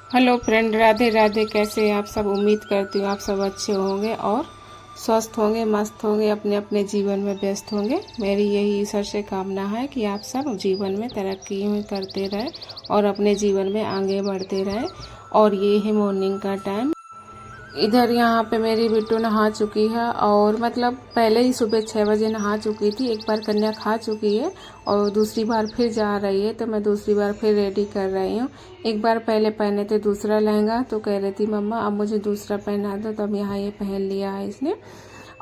Hello friend, Radhe Radhe. कैसे हैं आप सब? उम्मीद करती हूँ आप सब अच्छे होंगे और स्वस्थ होंगे, मस्त होंगे, अपने अपने जीवन में व्यस्त होंगे। मेरी यही ईश्वर से कामना है कि आप सब जीवन में तरक्की करते रहें और अपने जीवन में आगे बढ़ते रहें। और ये है मॉर्निंग का टाइम। इधर यहाँ पे मेरी बिट्टू नहा चुकी है और मतलब पहले ही सुबह 6 बजे नहा चुकी थी। एक बार कन्या खा चुकी है और दूसरी बार फिर जा रही है, तो मैं दूसरी बार फिर रेडी कर रही हूँ। एक बार पहले पहने थे दूसरा लहंगा, तो कह रही थी मम्मा अब मुझे दूसरा पहना दो, तब यहाँ ये पहन लिया है इसने।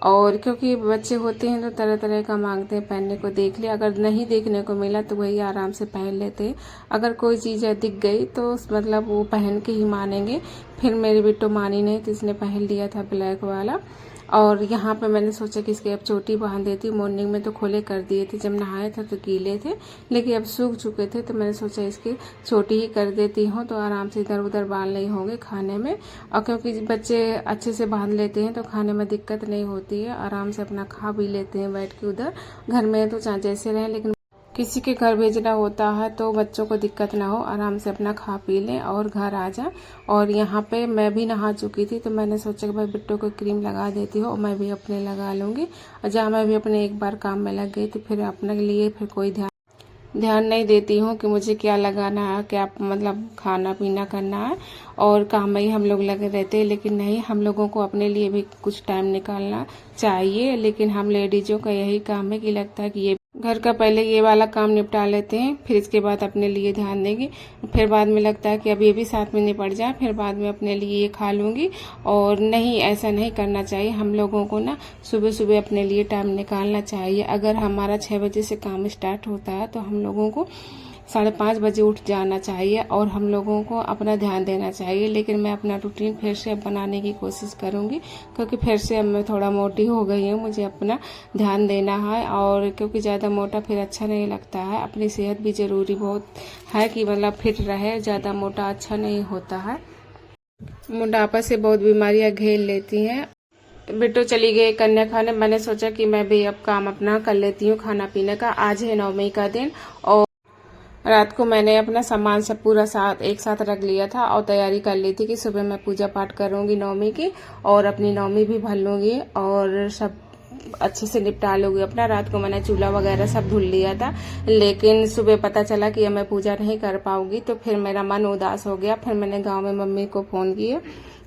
और क्योंकि बच्चे होते हैं तो तरह तरह का मांगते हैं पहनने को। देख लिया, अगर नहीं देखने को मिला तो वही आराम से पहन लेते हैं। अगर कोई चीज़ दिख गई तो मतलब वो पहन के ही मानेंगे। फिर मेरी बिट्टू मानी नहीं तो इसने पहन लिया था ब्लैक वाला। और यहाँ पे मैंने सोचा कि इसके अब चोटी बांध देती। मॉर्निंग में तो खुले कर दिए थे, जब नहाए थे तो गीले थे, लेकिन अब सूख चुके थे, तो मैंने सोचा इसकी चोटी ही कर देती हूँ, तो आराम से इधर उधर बाल नहीं होंगे खाने में। और क्योंकि बच्चे अच्छे से बांध लेते हैं तो खाने में दिक्कत नहीं होती है, आराम से अपना खा भी लेते हैं बैठ के। उधर घर में तो चाहे जैसे रहें, लेकिन किसी के घर भेजना होता है तो बच्चों को दिक्कत ना हो, आराम से अपना खा पी लें और घर आ जाए। और यहाँ पे मैं भी नहा चुकी थी, तो मैंने सोचा कि भाई बिट्टू को क्रीम लगा देती हूँ और मैं भी अपने लगा लूँगी। और जहाँ मैं भी अपने एक बार काम में लग गई तो फिर अपने लिए फिर कोई ध्यान नहीं देती हूँ कि मुझे क्या लगाना है, क्या मतलब खाना पीना करना है, और काम में ही हम लोग लगे रहते हैं। लेकिन नहीं, हम लोगों को अपने लिए भी कुछ टाइम निकालना चाहिए। लेकिन हम लेडीजों का यही काम है कि लगता है कि ये घर का पहले ये वाला काम निपटा लेते हैं, फिर इसके बाद अपने लिए ध्यान देंगे। फिर बाद में लगता है कि अब ये भी साथ में निपट जाए, फिर बाद में अपने लिए ये खा लूँगी। और नहीं, ऐसा नहीं करना चाहिए। हम लोगों को ना सुबह सुबह अपने लिए टाइम निकालना चाहिए। अगर हमारा 6 बजे से काम स्टार्ट होता है तो हम लोगों को 5:30 बजे उठ जाना चाहिए और हम लोगों को अपना ध्यान देना चाहिए। लेकिन मैं अपना रूटीन फिर से अब बनाने की कोशिश करूँगी, क्योंकि फिर से अब मैं थोड़ा मोटी हो गई हूँ। मुझे अपना ध्यान देना है, और क्योंकि ज़्यादा मोटा फिर अच्छा नहीं लगता है। अपनी सेहत भी ज़रूरी बहुत है कि मतलब फिट रहे, ज़्यादा मोटा अच्छा नहीं होता है। मोटापा से बहुत बीमारियाँ घेर लेती हैं। बिट्टू चली गई कन्या खाने। मैंने सोचा कि मैं भी अब काम अपना कर लेती हूँ खाना पीने का। आज है 9 मई का दिन और रात को मैंने अपना सामान सब पूरा एक साथ रख लिया था और तैयारी कर ली थी कि सुबह मैं पूजा पाठ करूंगी नवमी की, और अपनी नवमी भी भर लूंगी और सब अच्छे से निपटा लूंगी अपना। रात को मैंने चूल्हा वगैरह सब धुल लिया था, लेकिन सुबह पता चला कि अब मैं पूजा नहीं कर पाऊंगी, तो फिर मेरा मन उदास हो गया। फिर मैंने गाँव में मम्मी को फ़ोन किया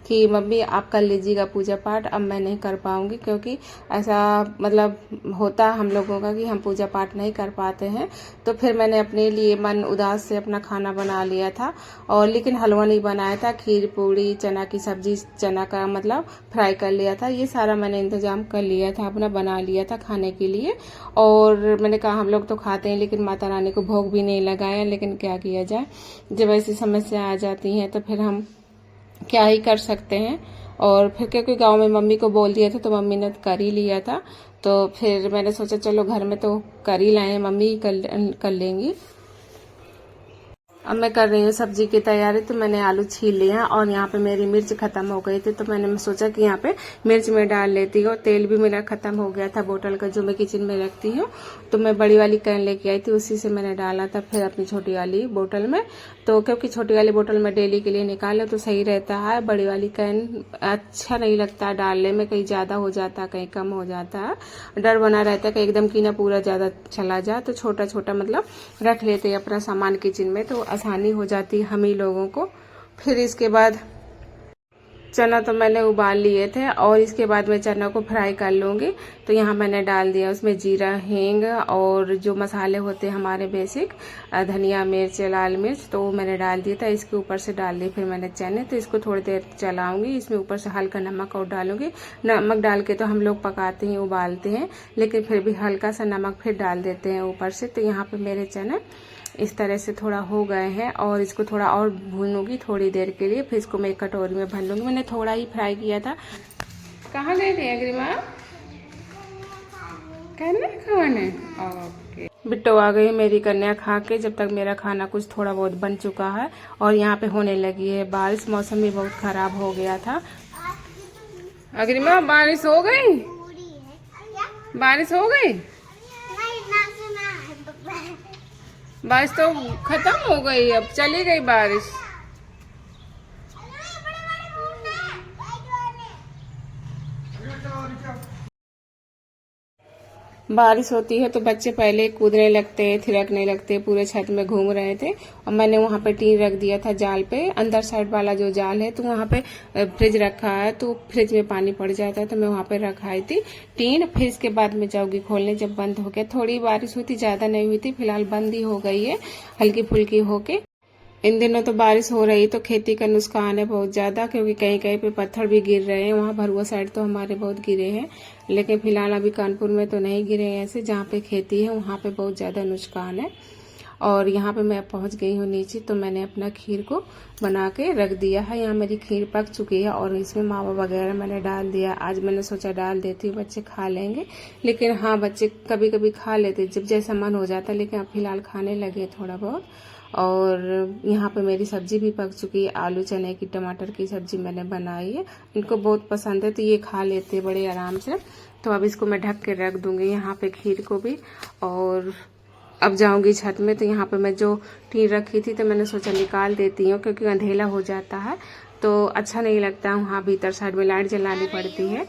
कि मम्मी आप कर लीजिएगा पूजा पाठ, अब मैं नहीं कर पाऊंगी, क्योंकि ऐसा मतलब होता है हम लोगों का कि हम पूजा पाठ नहीं कर पाते हैं। तो फिर मैंने अपने लिए मन उदास से अपना खाना बना लिया था, और लेकिन हलवा नहीं बनाया था। खीर पूड़ी, चना की सब्जी, चना का मतलब फ्राई कर लिया था। ये सारा मैंने इंतजाम कर लिया था, अपना बना लिया था खाने के लिए। और मैंने कहा हम लोग तो खाते हैं, लेकिन माता रानी को भोग भी नहीं लगाया, लेकिन क्या किया जाए, जब ऐसी समस्या आ जाती हैं तो फिर हम क्या ही कर सकते हैं। और फिर क्योंकि गांव में मम्मी को बोल दिया था तो मम्मी ने कर ही लिया था, तो फिर मैंने सोचा चलो घर में तो कर ही लाए, मम्मी ही कर लेंगी। अब मैं कर रही हूँ सब्जी की तैयारी। तो मैंने आलू छील लिया और यहाँ पे मेरी मिर्च खत्म हो गई थी, तो मैंने सोचा कि यहाँ पे मिर्च में डाल लेती हूँ। तेल भी मेरा खत्म हो गया था बोतल का, जो मैं किचन में रखती हूँ, तो मैं बड़ी वाली कैन लेके आई थी, उसी से मैंने डाला था फिर अपनी छोटी वाली बोतल में। तो क्योंकि छोटी वाली बोतल में डेली के लिए निकाले तो सही रहता है, बड़ी वाली कैन अच्छा नहीं लगता डालने में, कहीं ज़्यादा हो जाता है कहीं कम हो जाता है, डर बना रहता है कि एकदम की ना पूरा ज़्यादा चला जाए। तो छोटा छोटा मतलब रख लेते हैं अपना सामान किचन में, तो आसानी हो जाती है हम ही लोगों को। फिर इसके बाद चना तो मैंने उबाल लिए थे और इसके बाद मैं चना को फ्राई कर लूँगी। तो यहाँ मैंने डाल दिया उसमें जीरा, हींग और जो मसाले होते हैं हमारे बेसिक, धनिया, मिर्च, लाल मिर्च, तो वो मैंने डाल दिया था। इसके ऊपर से डाल दी फिर मैंने चने। तो इसको थोड़ी देर चलाऊंगी, इसमें ऊपर से हल्का नमक और डालूंगी। नमक डाल के तो हम लोग पकाते हैं, उबालते हैं, लेकिन फिर भी हल्का सा नमक फिर डाल देते हैं ऊपर से। तो यहाँ पे मेरे चने इस तरह से थोड़ा हो गए हैं और इसको थोड़ा और भूनूंगी थोड़ी देर के लिए। फिर इसको मैं एक कटोरी में भर लूंगी। मैंने थोड़ा ही फ्राई किया था। कहाँ गए थे अग्रिमा? कहने खाने। ओके, बिट्टू आ गई मेरी कन्या खा के, जब तक मेरा खाना कुछ थोड़ा बहुत बन चुका है। और यहाँ पे होने लगी है बारिश, मौसम भी बहुत खराब हो गया था। अग्रिमा बारिश हो गई? बारिश हो गई? बारिश तो खत्म हो गई, अब चली गई बारिश। बारिश होती है तो बच्चे पहले कूदने लगते हैं, थिरकने लगते हैं, पूरे छत में घूम रहे थे। और मैंने वहां पे टीन रख दिया था जाल पे, अंदर साइड वाला जो जाल है, तो वहां पे फ्रिज रखा है, तो फ्रिज में पानी पड़ जाता है, तो मैं वहां पे रखाई थी टीन। फिर इसके बाद में जाऊंगी खोलने जब बंद हो गया। थोड़ी बारिश हुई थी, ज्यादा नहीं हुई थी, फिलहाल बंद ही हो गई है हल्की फुल्की होके। इन दिनों तो बारिश हो रही तो खेती का नुकसान है बहुत ज्यादा, क्योंकि कहीं कहीं पे पत्थर भी गिर रहे हैं। वहाँ भरुआ साइड तो हमारे बहुत गिरे हैं, लेकिन फिलहाल अभी कानपुर में तो नहीं गिरे हैं। ऐसे जहाँ पे खेती है वहाँ पे बहुत ज्यादा नुकसान है। और यहाँ पे मैं पहुंच गई हूँ नीचे, तो मैंने अपना खीर को बना के रख दिया है। यहाँ मेरी खीर पक चुकी है और इसमें मावा वगैरह मैंने डाल दिया। आज मैंने सोचा डाल देती हूँ, बच्चे खा लेंगे। लेकिन हाँ, बच्चे कभी कभी खा लेते जब जैसा मन हो जाता, लेकिन अब फिलहाल खाने लगे थोड़ा बहुत। और यहाँ पे मेरी सब्जी भी पक चुकी है, आलू चने की टमाटर की सब्जी मैंने बनाई है। इनको बहुत पसंद है तो ये खा लेते हैं बड़े आराम से। तो अब इसको मैं ढक के रख दूंगी यहाँ पे खीर को भी। और अब जाऊंगी छत में, तो यहाँ पे मैं जो टीन रखी थी तो मैंने सोचा निकाल देती हूँ, क्योंकि अंधेला हो जाता है तो अच्छा नहीं लगता। वहाँ भीतर साइड में लाइट जलानी पड़ती है।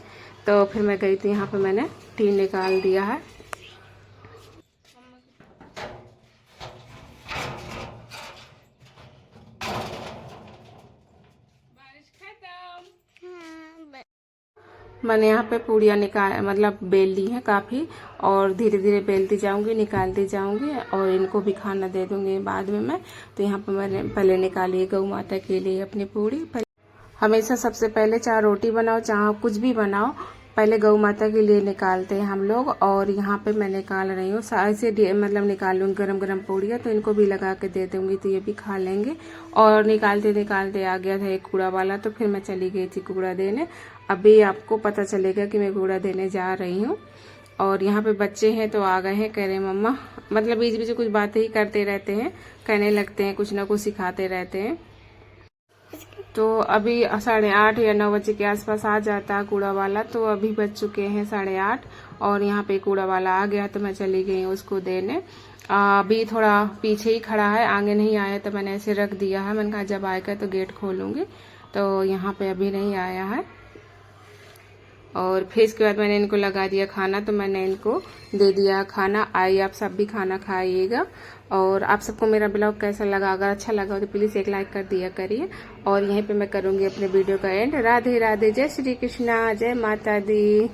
तो फिर मैं गई थी, यहाँ पे मैंने टीन निकाल दिया है। मैंने यहाँ पे पूड़ियाँ मतलब बेल ली है काफी, और धीरे धीरे बेलती जाऊंगी, निकालती जाऊंगी, और इनको भी खाना दे दूंगी बाद में मैं। तो यहाँ पे मैंने पहले निकाली है गौ माता के लिए अपनी पूड़ी। हमेशा सबसे पहले चाहे रोटी बनाओ चाहे कुछ भी बनाओ, पहले गौ माता के लिए निकालते हैं हम लोग। और यहाँ पे मैं निकाल रही हूँ ऐसे मतलब निकाल लूंगी गरम गरम पूड़ियाँ, तो इनको भी लगा के दे दूंगी, तो ये भी खा लेंगे। और निकालते निकालते आ गया था एक कूड़ा वाला, तो फिर मैं चली गई थी कूड़ा देने। अभी आपको पता चलेगा कि मैं कूड़ा देने जा रही हूँ। और यहाँ पे बच्चे हैं तो आ गए हैं, कह रहे मम्मा, मतलब बीच बीच कुछ बातें ही करते रहते हैं, कहने लगते हैं, कुछ ना कुछ सिखाते रहते हैं। तो अभी 8:30 या 9 बजे के आसपास आ जाता है कूड़ा वाला। तो अभी बज चुके हैं 8:30 और यहाँ पे कूड़ा वाला आ गया, तो मैं चली गई उसको देने। अभी थोड़ा पीछे ही खड़ा है, आगे नहीं आया, तो मैंने ऐसे रख दिया है। मैंने कहा जब आएगा तो गेट खोलूंगी। तो यहाँ पे अभी नहीं आया है। और फिर इसके बाद मैंने इनको लगा दिया खाना, तो मैंने इनको दे दिया खाना। आइए आप सब भी खाना खाइएगा। और आप सबको मेरा ब्लॉग कैसा लगा, अगर अच्छा लगा तो प्लीज एक लाइक कर दिया करिए। और यहीं पे मैं करूंगी अपने वीडियो का एंड। राधे राधे, जय श्री कृष्णा, जय माता दी।